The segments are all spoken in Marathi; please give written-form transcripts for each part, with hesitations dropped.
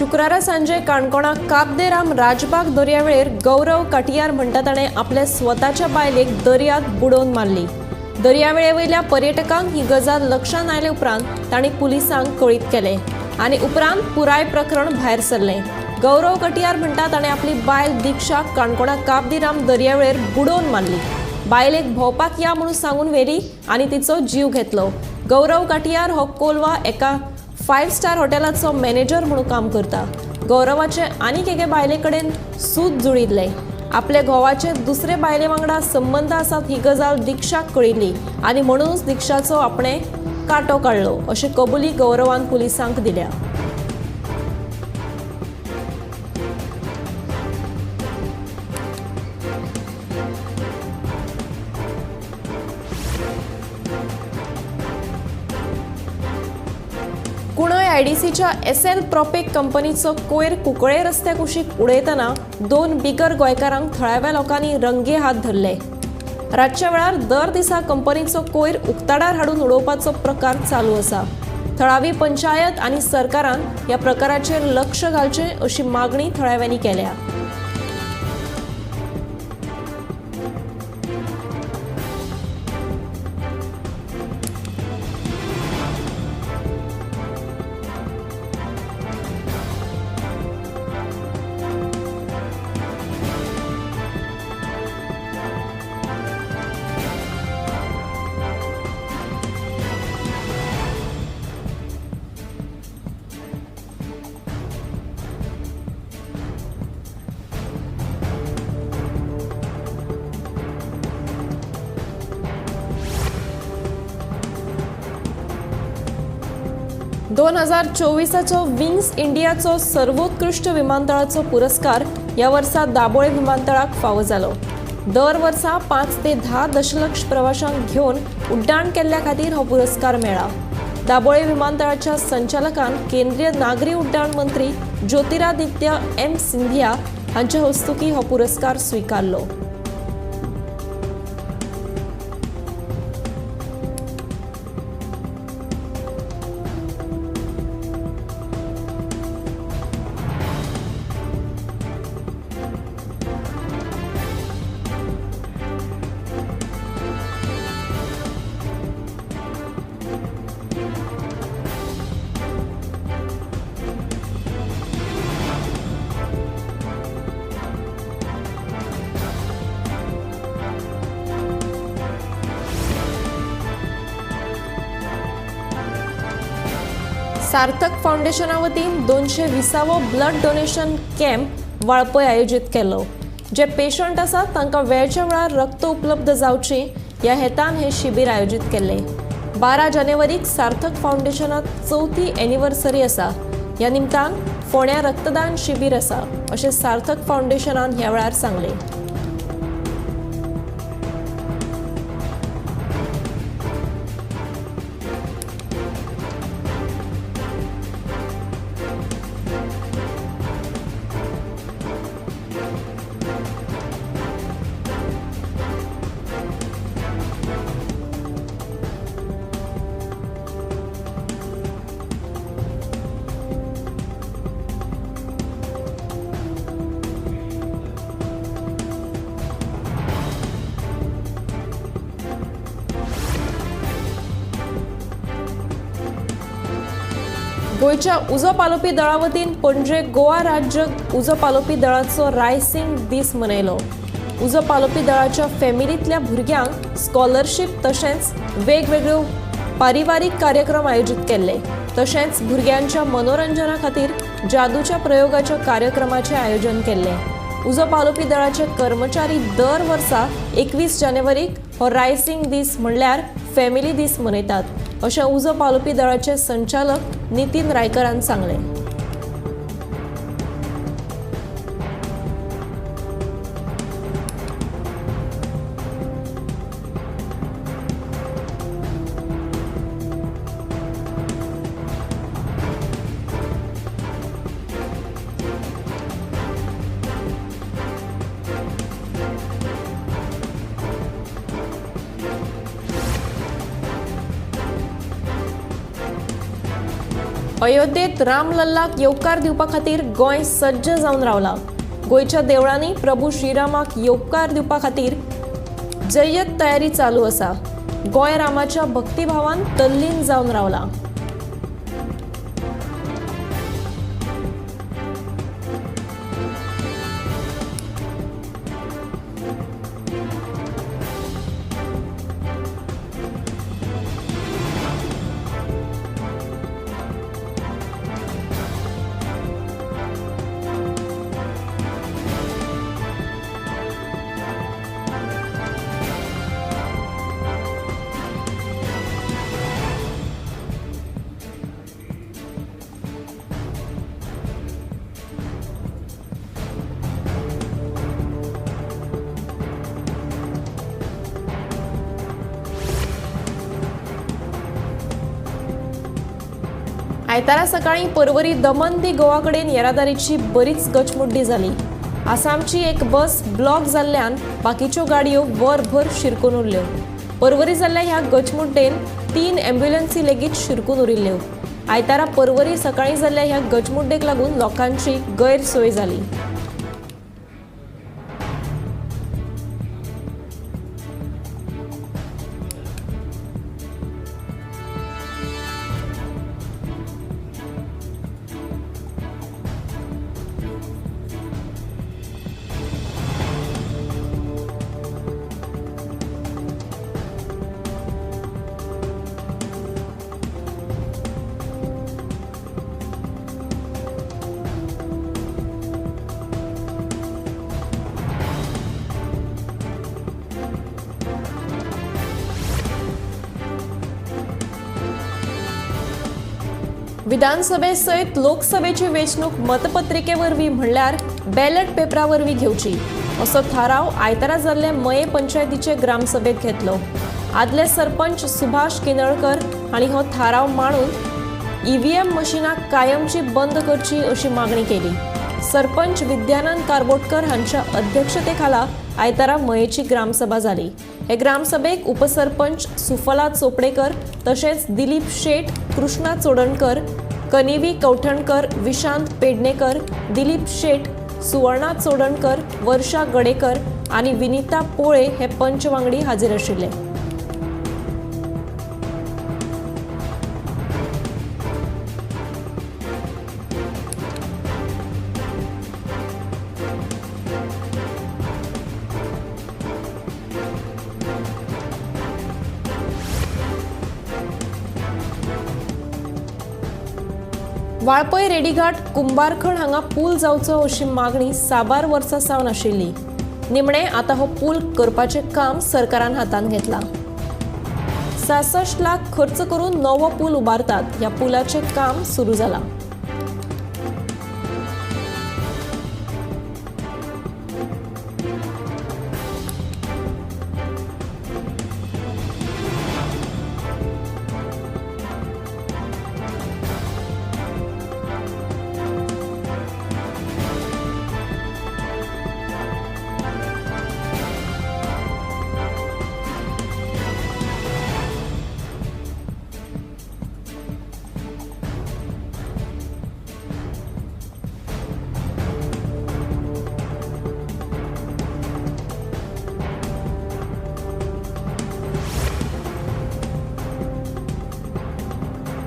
शुक्रारा सांजे काणकोणा काब दे राम राजबाग दर्यावेळेर गौरव काटियार म्हणटा ताणें आपल्या स्वताच्या बायलेक दर्यांत बुडोवन मारली। दर्यावेळेवयल्या पर्यटकांक ही गजाल लक्षांत आयले उपरांत तांणी पुलिसांक कळीत केलें आनी उपरांत पुराय प्रकरण भायर सरलें। गौरव कटियार म्हणटा ताणें आपली बायल दिक्षा काणकोणा काब दे राम दर्यावेळेर बुडोवन मारली। बायलेक भोंवपाक या म्हणून सांगून व्हेली आनी तिचो जीव घेतलो। गौरव काटियार हो कोलवा एका 5 स्टार हॉटेलाचो मॅनेजर म्हणून काम करता। गौरवाचे आनीक एके बायले कडेन सूत जुळिल्ले। आपल्या घोवाचे दुसरे बायले वांगडा संबंध आसात ही गजाल दिक्षाक कळिल्ली आनी म्हणूनच दिक्षाचो आपणे कांटो काडलो अशी कबुली गौरवान पुलिसांक दिल्या। कुणय आयडीसीच्या SL प्रोपेक कंपनीचो कोयर कुंकळे रस्त्या कुशीक उडयतना 2 बिगर गोंयकारांक थळाव्या लोकांनी रंगे हात धरले। रातच्या वेळार दर दिसा कंपनीचो कोयर उक्ताडार हाडून उडोवपाचो प्रकार चालू आसा। थळावी पंचायत आनी सरकारान ह्या प्रकाराचेर लक्ष घालचें अशी मागणी थळाव्यांनी केल्या। – 2024 विंग्स इंडियाचो सर्वोत्कृष्ट विमानतळाचो पुरस्कार या वर्सा दाबोळे विमानतळाक फावो जालो। दर वर्सा 5 ते 10 दशलक्ष प्रवाशांक घेवन उड्डाण केल्ल्या खातीर हो पुरस्कार मेळ्ळा। दाबोळे विमानतळाच्या संचालकान केंद्रीय नागरी उड्डाण मंत्री ज्योतिरादित्य M. सिंधिया हांच्या हस्तुकी हो पुरस्कार स्वीकारलो। सार्थक फाउंडेशना वतीन 220वो ब्लड डोनेशन कॅम्प वाळपय आयोजित केलो। जे पेशंट आसात तांकां वेळच्या वेळार रक्त उपलब्ध जावची ह्या हेतान हे शिबीर आयोजित केले। 12 जानेवारीक सार्थक फाउंडेशनात 4थी एनिव्हर्सरी आसा। ह्या निमतान फोण्या रक्तदान शिबीर आसा अशें सार्थक फाउंडेशनान ह्या वेळार सांगले। गोयच्या उजो पालोवपी दळा वतीन पणजे गोवा राज्य उजो पालोवपी दळाचो रायसिंग दीस मनयलो। उजो पालोवपी दळाच्या फॅमिलींतल्या भुरग्यांक स्कॉलरशीप तशेंच वेगवेगळ्यो पारिवारीक कार्यक्रम आयोजीत केल्ले। तशेंच भुरग्यांच्या मनोरंजना खातीर जादूच्या प्रयोगाच्या कार्यक्रमाचे आयोजन केल्ले। उजो पालोवपी दळाचे कर्मचारी दर वर्सा 21 जानेवारीक हो रायसिंग दीस म्हणल्यार फॅमिली दीस मनयतात अशें उजो पालोवपी दळाचे संचालक नितीन रायकरान सांगले। अयोध्येत रामलल्लाक येवकार दिवपा खातीर गोंय सज्ज जावन रावला। गोंयच्या देवळांनी प्रभू श्रीरामाक येवकार दिवपा खातीर जय्यत तयारी चालू आसा। गोंय रामाच्या भक्तिभावान तल्लीन जावन रावला। आयतारा सकाळी पर्वरी दमन ते गोवा कडेन येरादारीची बरीच गचमुड्डी जाली। आसामची एक बस ब्लॉक जाल्ल्यान बाकीच्यो गाडयो वरभर शिरकून उरल्यो। पर्वरी जाल्ल्या ह्या गचमुड्डेन 3 अँब्युलन्सी लेगीत शिरकून उरिल्ल्यो। आयतारा पर्वरी सकाळी जाल्ल्या ह्या गचमुड्डेक लागून लोकांची गैरसोय जाली। विधानसभे सयत लोकसभेची वेंचणूक मतपत्रिके वरवीं म्हणल्यार बॅलेट पेपरा वरवीं घेवची असो थाराव आयतारा जाल्ले मये पंचायतीचे ग्रामसभेत घेतलो। आदले सरपंच सुभाष किनळकर हांणी हो थाराव मांडून ईव्हीएम मशिनां कायमची बंद करची अशी मागणी केली। सरपंच विद्यानंद कारबोटकर हांच्या अध्यक्षतेखाला आयतारा मयेची ग्रामसभा जाली। हे ग्रामसभेक उपसरपंच सुफला चोपडेकर तशेंच दिलीप शेट, कृष्णा चोडणकर, कनिवी कवठणकर, विशांत पेडणेकर, दिलीप शेट, सुवर्णा चोडणकर, वर्षा गडेकर आणि विनीता पोळे हे पंच वांगडी हाजीर आशिल्ले। वाळपय रेडीघाट कुंभारखण हांगा पूल जावचो अशी मागणी साबार वर्सां सावन आशिल्ली। निमणे आता हो पूल करपाचे काम सरकारान हातान घेतला। 66 लाख खर्च करून नवो पूल उबारतात। ह्या पुलाचे काम सुरू जाला।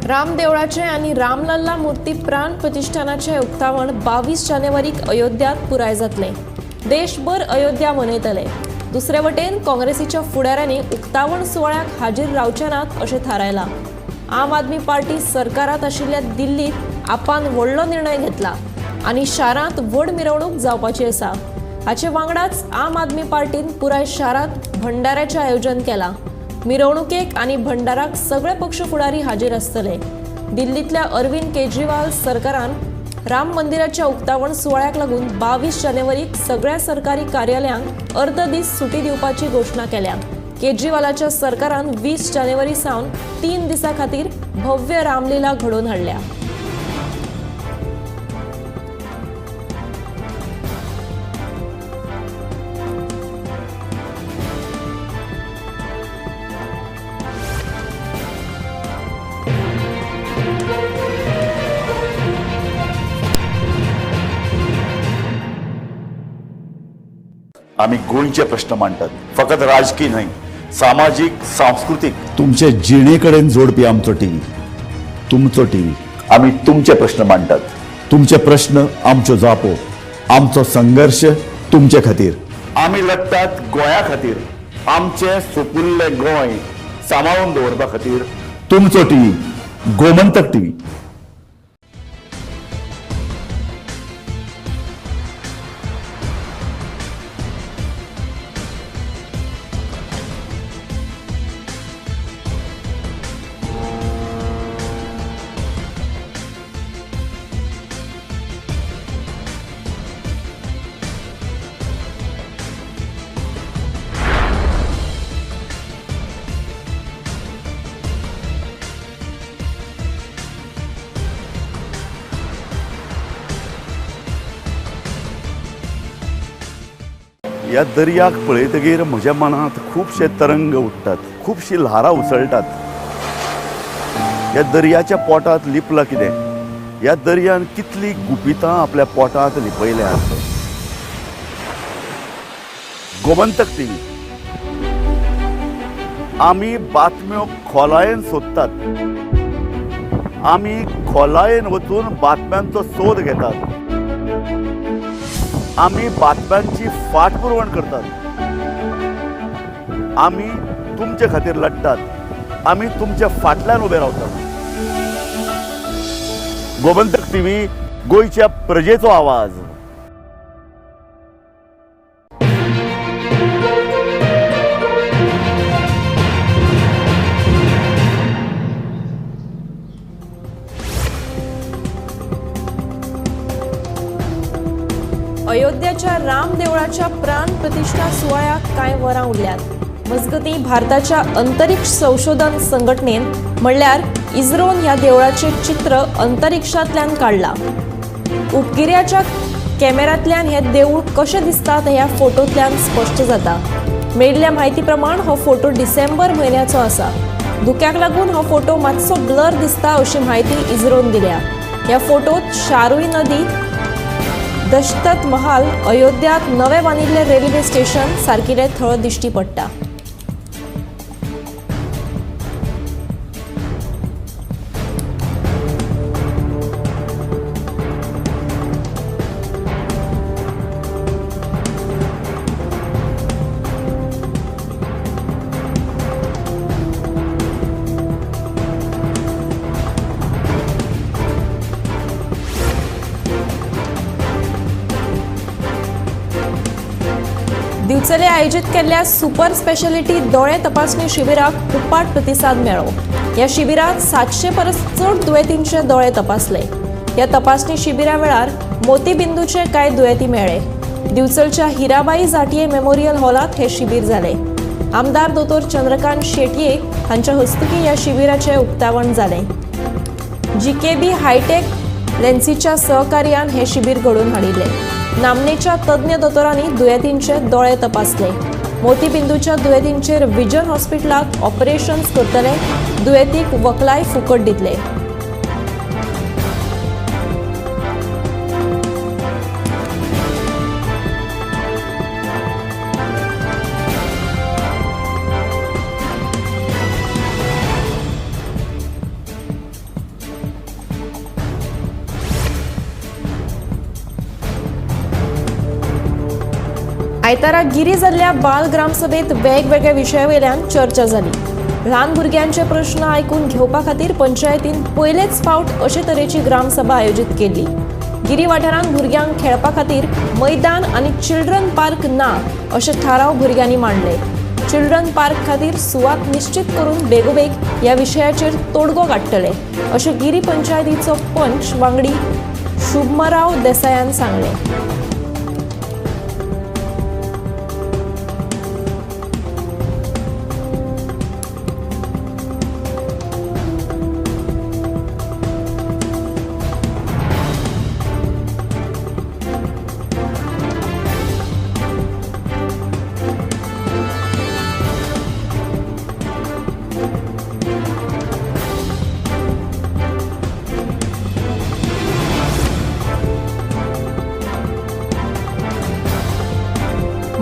राम देवळाचे आणि रामलल्ला मूर्ती प्राण प्रतिष्ठानाचे उक्तावण 22 जानेवारीक अयोध्यात पुराय जातले। देशभर अयोध्या मनयतले। दुसरे वटेन काँग्रेसीच्या फुडाऱ्यांनी उक्तावण सुवाळ्याक हाजीर रावचे नात अशें थारायला। आम आदमी पार्टी सरकारात आशिल्ल्या दिल्लीत आपान व्हडलो निर्णय घेतला आणि शारांत व्हड मिरवणूक जावपाची आसा। हाचे वांगडाच आम आदमी पार्टीन पुराय शारांत भंडाऱ्याचे आयोजन केला। मिरवणुकेक आणि भंडाराक सगळे पक्ष फुडारी हाजीर आसतले। दिल्लीतल्या अरविंद केजरीवाल सरकारान राम मंदिराच्या उक्तावण सुवाळ्याक लागून 22 जानेवारीक सगळ्या सरकारी कार्यालयांक अर्ध दीस सुटी दिवपाची घोषणा केल्या। केजरीवालाच्या सरकारान 20 जानेवारी सावन 3 दिसां खातीर भव्य रामलीला घडोवन हाडल्या। आम्ही गोंयचे प्रश्न मांडटात. फकत राजकीय न्हय, सामाजीक सांस्कृतिक. तुमचे जिणेकडेन जोडपी आमचो टीव्ही, तुमचो टीव्ही. आम्ही तुमचे प्रश्न मांडटात. तुमचे प्रश्न आमच्यो जापो, आमचो संघर्ष तुमचे खातीर. आम्ही लढटात गोंया खातीर, आमचे सोपुल्ले गोंय सांबाळून दवरपा खातीर. तुमचो टीव्ही, गोमंतक टीव्ही. ह्या दर्याक पळयतकीर म्हज्या मनांत खुबशे तरंग उठटात, खुबशीं ल्हारां उसळटात. ह्या दर्याच्या पोटांत लिपलां कितें? ह्या दर्यान कितलीं गुपितां आपल्या पोटांत लिपयल्यात. गोमंतक टीव्ही. आमी बातम्यो खोलायेन सोदतात. आमी खोलायेन वचून बातम्यांचो सोद घेतात. आमी बातम्यांची फाटपुरवण करतात. आमी तुमचे खातीर लढटात. आमी तुमच्या फाटल्यान उबे रावतात. गोमंतक टीव्ही, गोंयच्या प्रजेचो आवाज. अयोध्येच्या राम देवळाच्या प्राण प्रतिष्ठा सुवाळ्याक कांय वरां उरल्यात. मजगतीं भारताच्या अंतरिक्ष संशोधन संघटनेन म्हणल्यार इस्रोन ह्या देवळाचे चित्र अंतरिक्षांतल्यान काडलां. उपगिऱ्याच्या कॅमेरांतल्यान हे देवूळ कशें दिसता तें ह्या फोटोंतल्यान स्पश्ट जाता. मेळिल्ल्या म्हायती प्रमाण हो फोटो डिसेंबर म्हयन्याचो आसा. धुक्याक लागून हो फोटो मातसो ब्लर दिसता अशी म्हायती इस्रोन दिल्या. ह्या फोटोत शारुई नदी, दशरथ महाल, अयोध्यात नवे बांदिल्ले रेल्वे स्टेशन सारकिले थळ दिश्टी पडटा. दिवचले आयोजित केल्ल्या सुपर स्पेशालिटी दोळे तपासणी शिबिराक उपाट प्रतिसाद मेळ्ळो. ह्या शिबिरात 700 परस चड दुयेंतींचे दोळे तपासले. ह्या तपासणी शिबिरा वेळार मोतीबिंदूचे कांय दुयेंती मेळ्ळे. दिवचलच्या हिराबाई जाटये मेमोरियल हॉलात हे शिबीर जाले. आमदार दोतोर चंद्रकांत शेटये हांच्या हस्तुकी ह्या शिबिराचे उक्तावण जाले. GKB हायटेक लेन्सीच्या सहकार्यान हे शिबीर घडोवन हाडिल्ले. नामनेच्या तज्ञ दोतोरांनी दुयेंतींचे दोळे तपासले. मोतीबिंदूच्या दुयेंतींचेर विजन हॉस्पिटलात ऑपरेशन्स करतले. दुयेंतीक वखलाय फुकट दितले. आयतारा गिरी जाल्ल्या बाल ग्रामसभेत वेगवेगळ्या विशयावयल्यान चर्चा जाली. ल्हान भुरग्यांचे प्रश्न आयकून घेवपा खातीर पंचायतीन पयलेच फावट अशे तरेची ग्रामसभा आयोजीत केल्ली. गिरी वाठारांत भुरग्यांक खेळपा खातीर मैदान आनी चिल्ड्रन पार्क ना अशे थाराव भुरग्यांनी मांडले. चिल्ड्रन पार्क खातीर सुवात निश्चित करून बेगोबेग ह्या विशयाचेर तोडगो काडटले अशें गिरी पंचायतीचो पंच वांगडी शुभमराव देसायान सांगलें.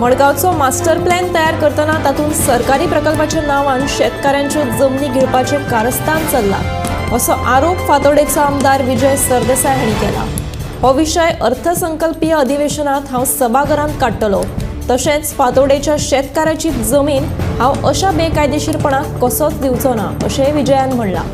मडगावचो मास्टर प्लॅन तयार करतना तातूंत सरकारी प्रकल्पाच्या नांवान शेतकाऱ्यांच्यो जमनी गिळपाचें कारस्थान चल्लां असो आरोप फातोडेचो आमदार विजय सरदेसाय हांणी केला. हो विशय अर्थसंकल्पीय अधिवेशनात हांव सभाघरांत काडटलो. तशेंच फातोडेच्या शेतकाराची जमीन हांव अशा बेकायदेशीरपणाक कसोच दिवचो ना अशेंय विजयान म्हणलां.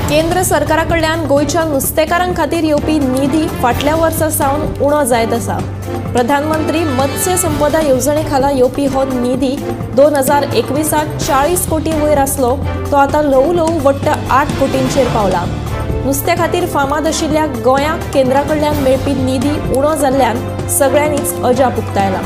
केंद्र सरकारा कडल्यान गोंयच्या नुस्तेकारां खातीर येवपी निधी फाटल्या वर्सा सावन उणो जायत आसा. प्रधानमंत्री मत्स्य संपदा येवजणे खाला येवपी हो निधी 2021त 40 कोटी वयर आसलो तो आतां ल्हवू ल्हवू वट्ट 8 कोटींचेर पावला. नुस्त्या खातीर फामाद आशिल्ल्या गोंयाक केंद्रा कडल्यान मेळपी निधी उणो जाल्ल्यान सगळ्यांनीच अजाप उक्तायला.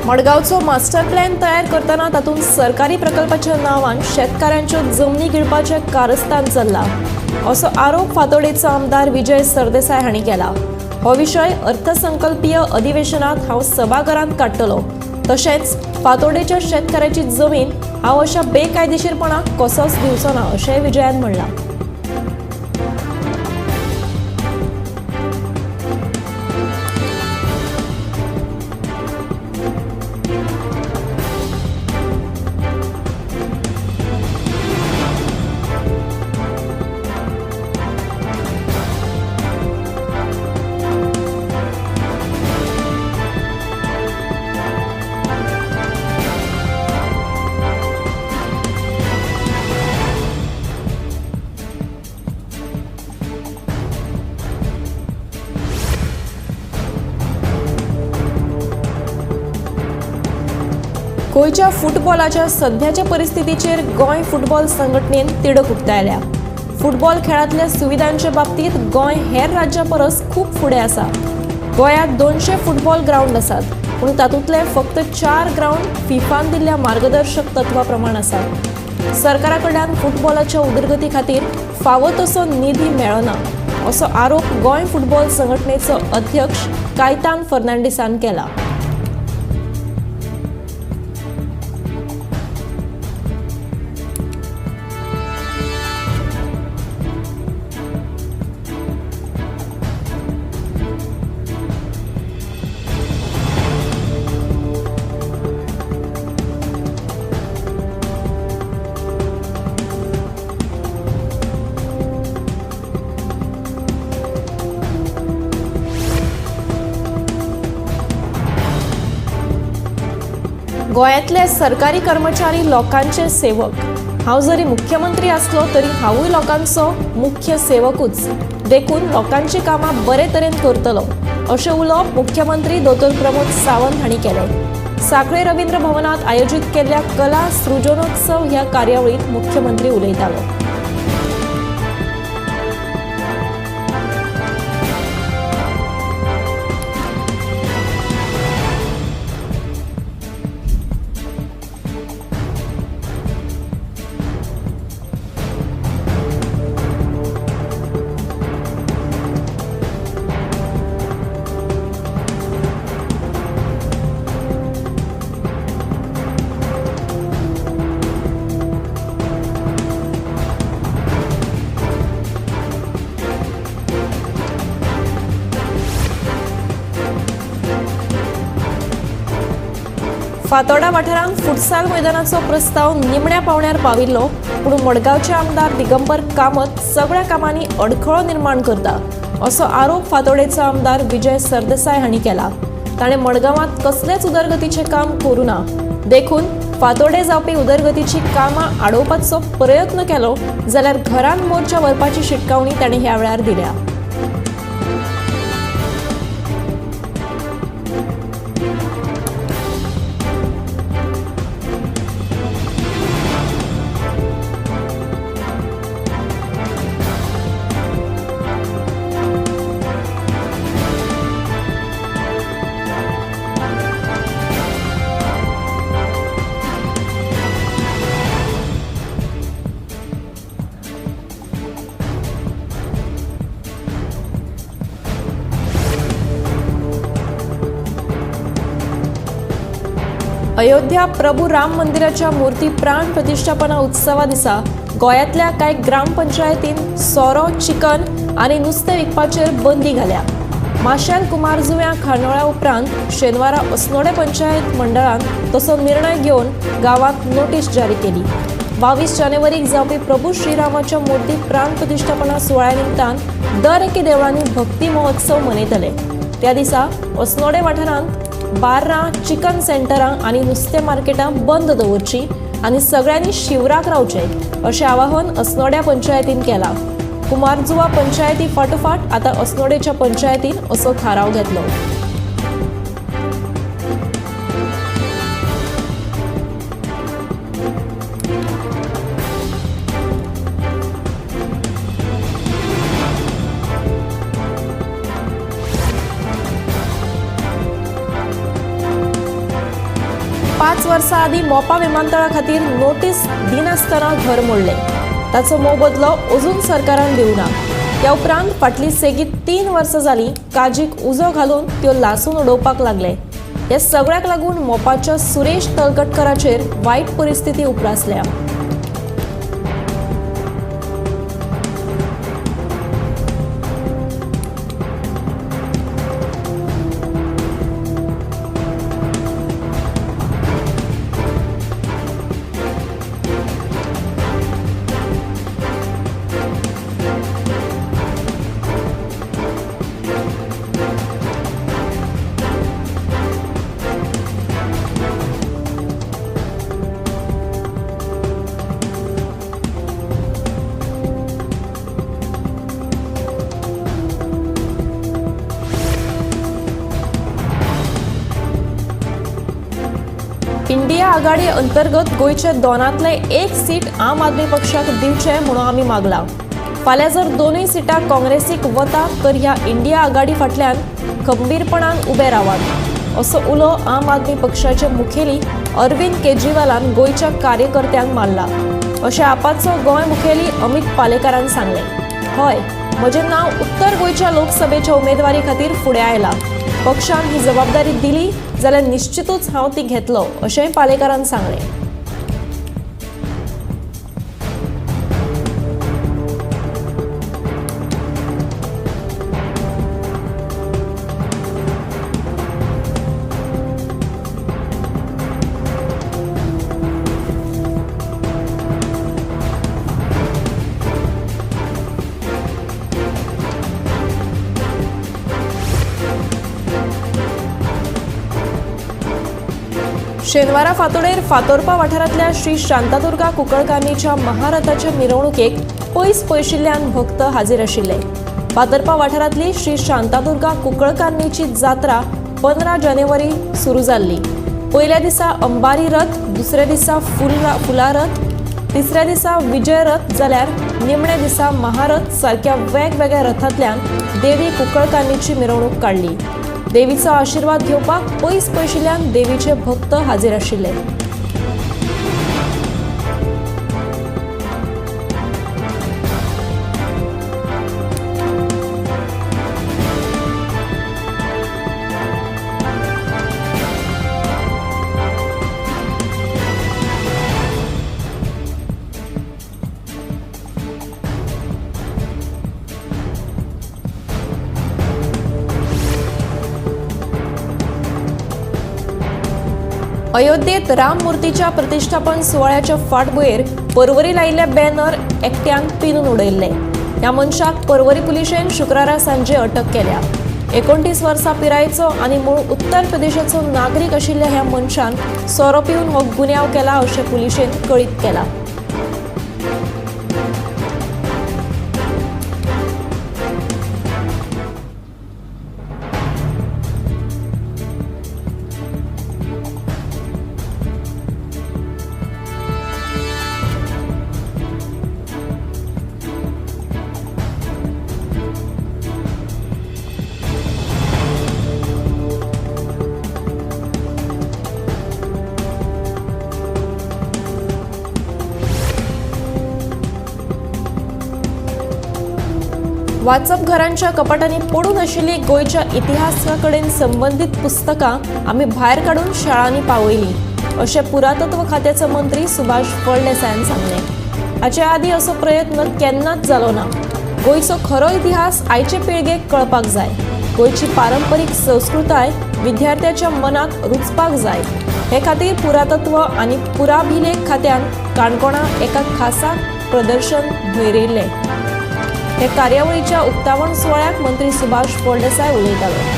मडगावचो मास्टर प्लॅन तयार करतना तातूंत सरकारी प्रकल्पाच्या नांवान शेतकाऱ्यांच्यो जमनी गिळपाचें कारस्थान चल्लां असो आरोप फातोडेचो आमदार विजय सरदेसाय हांणी केला. हो विशय अर्थसंकल्पीय अधिवेशनात हांव सभाघरांत काडटलो. तशेंच फातोडेच्या शेतकाराची जमीन हांव अशा बेकायदेशीरपणाक कसोच दिवचो ना अशेंय विजयान म्हणलां. गोंयच्या फुटबॉलाच्या सध्याच्या परिस्थितीचेर गोंय फुटबॉल संघटनेन तिडक उक्तायल्या. फुटबॉल खेळांतल्या सुविधांच्या बाबतीत गोंय हेर राज्यां परस खूब फुडें आसा. गोंयांत 200 फुटबॉल ग्राउंड आसात, पूण तातूंतले फक्त 4 ग्राउंड फिफान दिल्ल्या मार्गदर्शक तत्वा प्रमाण आसात. सरकारा कडल्यान फुटबॉलाच्या उदरगती खातीर फावो तसो निधी मेळना असो आरोप गोंय फुटबॉल संघटनेचो अध्यक्ष कायतान फर्नांडिसान केला. गोंयांतले सरकारी कर्मचारी लोकांचे सेवक. हांव जरी मुख्यमंत्री आसलो तरी हांवूय लोकांचो मुख्य सेवकूच. देखून लोकांची कामां बरे तरेन करतलो अशें उलोवप मुख्यमंत्री दोतोर प्रमोद सावंत हांणी केलें. सांखळे रवींद्र भवनात आयोजीत केल्ल्या कला सृजनोत्सव ह्या कार्यावळीत मुख्यमंत्री उलयतालो. फातोर्डा वाठारांत फुटसाल मैदानाचो प्रस्ताव निमण्या पावण्यार पाविल्लो, पूण मडगांवचे आमदार दिगंबर कामत सगळ्या कामांनी अडखळो निर्माण करता असो आरोप फातोर्डेचो आमदार विजय सरदेसाय हांणी केला. ताणें मडगांवांत कसलेच उदरगतीचें काम करूं ना देखून फातोर्डे जावपी उदरगतीची कामां आडोवपाचो प्रयत्न केलो जाल्यार घरांत मोर्चा व्हरपाची शिटकावणी ताणें ह्या वेळार दिल्या. अयोध्या प्रभू राम मंदिराच्या मूर्ती प्राण प्रतिष्ठापना उत्सवा दिसा गोंयांतल्या कांय ग्रामपंचायतीन सोरो, चिकन आनी नुस्तें विकपाचेर बंदी घाल्या. माशेल कुमारजुव्यां खांडोळा उपरांत शेनवारा अस्नोडे पंचायत मंडळान तसो निर्णय घेवन गांवांत नोटीस जारी केली. 22 जानेवारीक जावपी प्रभू श्रीरामाच्या मूर्ती प्राण प्रतिष्ठापना सुवाळ्या निमतान दर एके देवळांनी भक्ती महोत्सव मनयतले. त्या दिसा अस्नोडे वाठारांत बार्रां, चिकन सेंटरां आनी नुस्तें मार्केटां बंद दवरची आनी सगळ्यांनी शिवराक रावचें अशें आवाहन अस्नोड्या पंचायतीन केलां. कुमारजुवा पंचायती फाटोफाट आतां अस्नोडेच्या पंचायतीन असो थाराव घेतलो. पाच वर्सां आदीं मोपा विमानतळा खातीर नोटीस दिनासतना घर मोडलें. ताचो मोबदलो अजून सरकारान दिवना. त्या उपरांत फाटलीं सेगीत 3 वर्सां जालीं काजीक उजो घालून त्यो लासून उडोवपाक लागले. हे सगळ्याक लागून मोपाच्या सुरेश तळकटकराचेर वायट परिस्थिती उप्रासल्या. इंडिया आघाडी अंतर्गत गोयचे दोनांतले एक सीट आम आदमी पक्षाक दिवचे म्हणून आमी मागला. फाल्यां जर दोनूय सिटां काँग्रेसीक वता तर ह्या इंडिया आघाडी फाटल्यान खंबीरपणान उबे रावात असो उलो आम आदमी पक्षाचे मुखेली अरविंद केजरीवालान गोयच्या कार्यकर्त्यांक मारला अशें आपाचो गोंय मुखेली अमित पालेकरान सांगलें. हय, म्हजें नांव उत्तर गोंयच्या लोकसभेच्या उमेदवारी खातीर फुडें आयलां. पक्षान ही जबाबदारी दिली जाल्यार निश्चितूच हांव ती घेतलो अशेंय पालेकरान सांगलें. शेनवारा फातोडेर फातोर्पा वाठारांतल्या श्री शांतादुर्गा कुंकळकान्नीच्या महारथाच्या मिरवणुकेक पयस पयशिल्ल्यान भक्त हाजीर आशिल्ले. फातोर्पा वाठारांतली श्री शांतादुर्गा कुंकळकान्नीची जात्रा 15 जानेवारी सुरू जाल्ली. पयल्या दिसा अंबारी रथ, दुसऱ्या दिसा फुला रथ, तिसऱ्या दिसा विजय रथ जाल्यार निमण्या दिसा महारथ सारख्या वेगवेगळ्या रथांतल्यान देवी कुंकळकान्नीची मिरवणूक काडली. देवीचो आशीर्वाद घेवपाक पयस पयशिल्ल्यान देवीचे भक्त हाजीर आशिल्ले. अयोध्येत राम मूर्तीच्या प्रतिष्ठापन सोहळ्याच्या फाटभुंयेर पर्वरी लायिल्ले बॅनर एकट्यांक पिनून उडयल्ले. ह्या मनशाक पर्वरी पुलिशेन शुक्रारा सांजे अटक केल्या. 29 वर्सां पिरायेचो आनी मूळ उत्तर प्रदेशाचो नागरीक आशिल्ल्या ह्या मनशान सोरो पिवन हो गुन्यांव केला अशें पुलिशेन कळीत केला. वाचप घरांच्या कपाटांनी पडून आशिल्ली गोंयच्या इतिहासाकडेन संबंधित पुस्तकां आमी भायर काडून शाळांनी पावयली अशें पुरातत्व खात्याचे मंत्री सुभाष फळदेसायान सांगलें. हाचे आदीं असो प्रयत्न केन्नाच जालो ना. गोंयचो खरो इतिहास आयचे पिळगेक कळपाक जाय. गोंयची पारंपरीक संस्कृताय विद्यार्थ्याच्या मनाक रुचपाक जाय. हे खातीर पुरातत्व आनी पुराभिलेख खात्यान काणकोणा एका खासा प्रदर्शन भरयिल्लें. हे कार्यावळीच्या उक्तावण सोहळ्याक मंत्री सुभाष फळदेसाय उलयताले.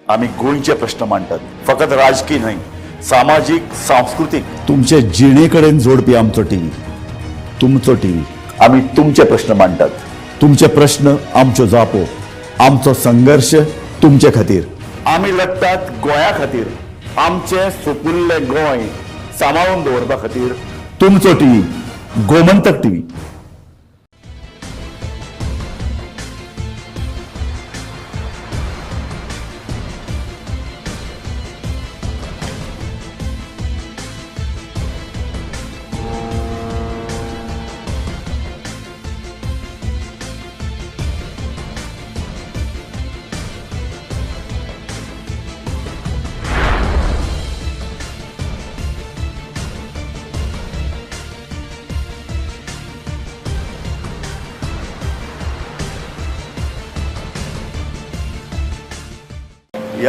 आम्ही गोंयचे प्रश्न मांडटात. फकत राजकीय न्हय, सामाजीक, सांस्कृतिक. तुमचे जिणेकडेन जोडपी आमचो टीव्ही, तुमचो टीव्ही. आम्ही तुमचे प्रश्न मांडटात. तुमचे प्रश्न आमच्यो जापो, आमचो संघर्ष तुमचे खातीर. आम्ही लढटात गोंया खातीर. आमचे सोपुल्ले गोंय सांबाळून दवरपा खातीर. तुमचो टीव्ही, गोमंतक टीव्ही.